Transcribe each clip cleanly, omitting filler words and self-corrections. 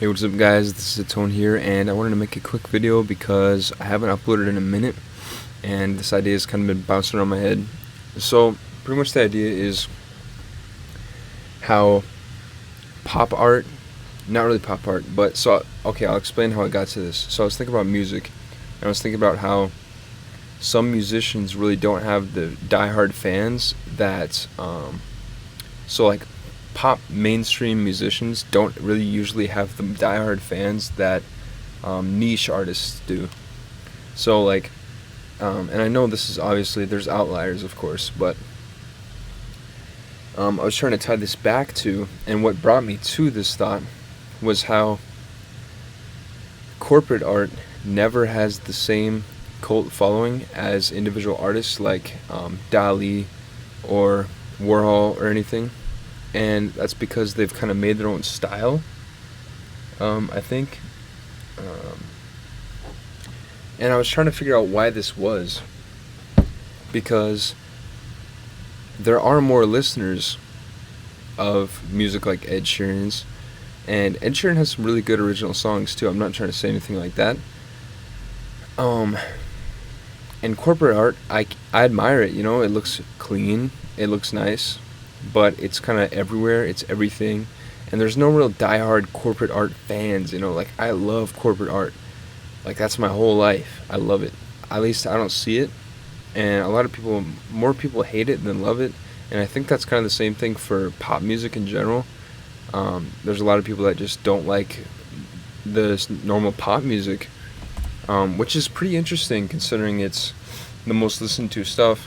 Hey, what's up guys, this is Tone here, and I wanted to make a quick video because I haven't uploaded in a minute, and this idea has kind of been bouncing around my head. So, pretty much the idea is how pop art, not really pop art, but okay, I'll explain how I got to this. So I was thinking about music, and I was thinking about how some musicians really don't have the diehard fans that, so like pop mainstream musicians don't really usually have the diehard fans that niche artists do. So like, and I know this is obviously, there's outliers of course, but I was trying to tie this back to, and what brought me to this thought was how corporate art never has the same cult following as individual artists like Dali or Warhol or anything. And that's because they've kind of made their own style, I think. And I was trying to figure out why this was, because there are more listeners of music like Ed Sheeran's, and Ed Sheeran has some really good original songs too. I'm not trying to say anything like that. And corporate art, I admire it, it looks clean, it looks nice, but it's kind of everywhere, it's everything, and there's no real diehard corporate art fans, like I love corporate art, like that's my whole life, I love it, at least I don't see it, and a lot of people, more people hate it than love it, and I think that's kind of the same thing for pop music in general. There's a lot of people that just don't like the normal pop music, which is pretty interesting considering it's the most listened to stuff.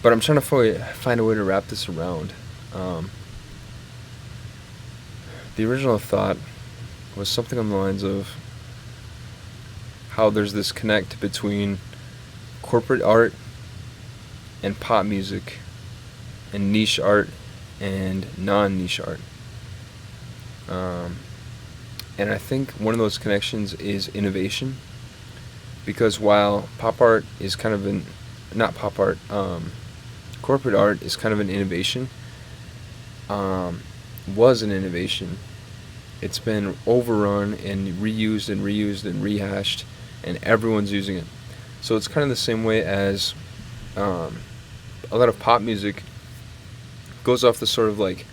But I'm trying to find a way to wrap this around. The original thought was something on the lines of how there's this connect between corporate art and pop music and niche art and non-niche art. And I think one of those connections is innovation, because while pop art is kind of corporate art is kind of an innovation, was an innovation. It's been overrun and reused and reused and rehashed, and everyone's using it. So it's kind of the same way as a lot of pop music goes off the sort of like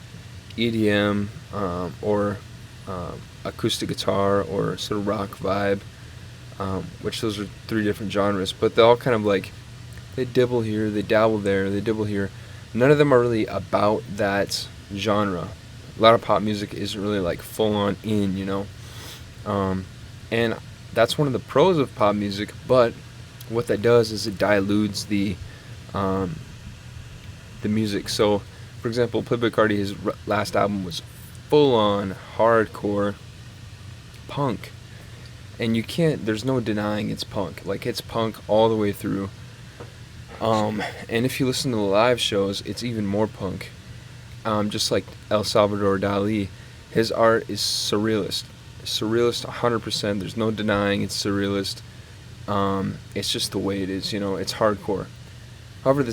EDM or acoustic guitar or sort of rock vibe, which those are three different genres, but they all kind of like, they dibble here, they dabble there, they dibble here. None of them are really about that genre. A lot of pop music isn't really like full on in, and that's one of the pros of pop music, but what that does is it dilutes the music. So for example, Playboi Carti, his last album was full on hardcore punk, and there's no denying it's punk. Like, it's punk all the way through. And if you listen to the live shows, it's even more punk. Just like El Salvador Dali, his art is surrealist 100%. There's no denying it's surrealist. It's just the way it is, it's hardcore. However,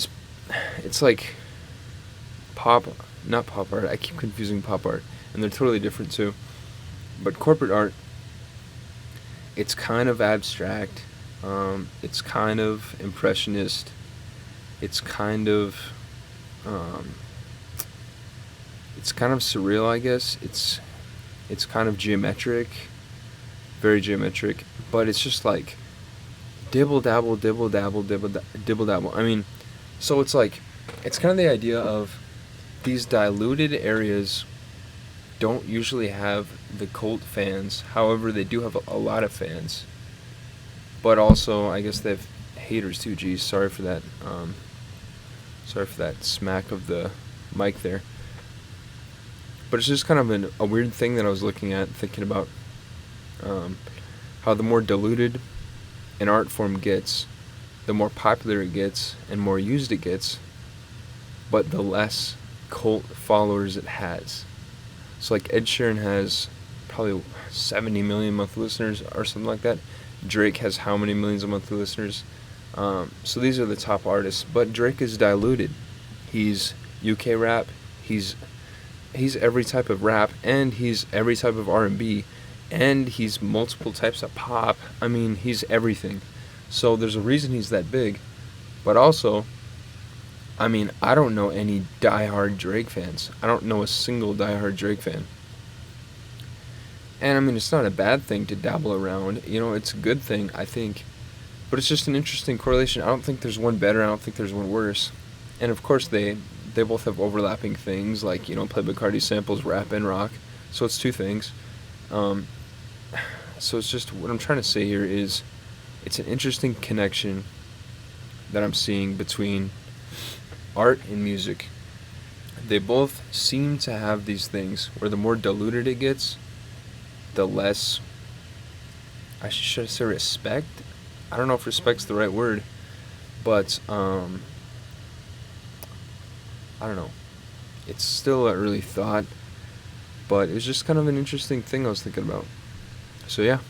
it's like not pop art, I keep confusing pop art, and they're totally different too. But corporate art, it's kind of abstract, it's kind of impressionist, it's kind of surreal, I guess. It's kind of geometric, very geometric, but it's just like dibble dabble, dibble dabble, dibble dabble. I mean, so it's like, it's kind of the idea of these diluted areas don't usually have the cult fans. However, they do have a lot of fans, but also I guess they have haters too. Geez, sorry for that smack of the mic there. But it's just kind of a weird thing that I was looking at, thinking about how the more diluted an art form gets, the more popular it gets and more used it gets, but the less cult followers it has. So like Ed Sheeran has probably 70 million monthly listeners or something like that. Drake has how many millions of monthly listeners? So these are the top artists, but Drake is diluted. He's UK rap, he's he's every type of rap, and he's every type of R&B, and he's multiple types of pop. I mean, he's everything. So there's a reason he's that big. But also, I mean, I don't know any diehard Drake fans. I don't know a single diehard Drake fan. And I mean, it's not a bad thing to dabble around. You know, it's a good thing, I think. But it's just an interesting correlation. I don't think there's one better. I don't think there's one worse. And of course, they both have overlapping things, like, you know, Playboi Carti samples rap and rock. So it's two things. So it's just, what I'm trying to say here is, it's an interesting connection that I'm seeing between art and music. They both seem to have these things where the more diluted it gets, the less, should I say respect? I don't know if respect's the right word, but I don't know. It's still an early thought, but it was just kind of an interesting thing I was thinking about. So yeah.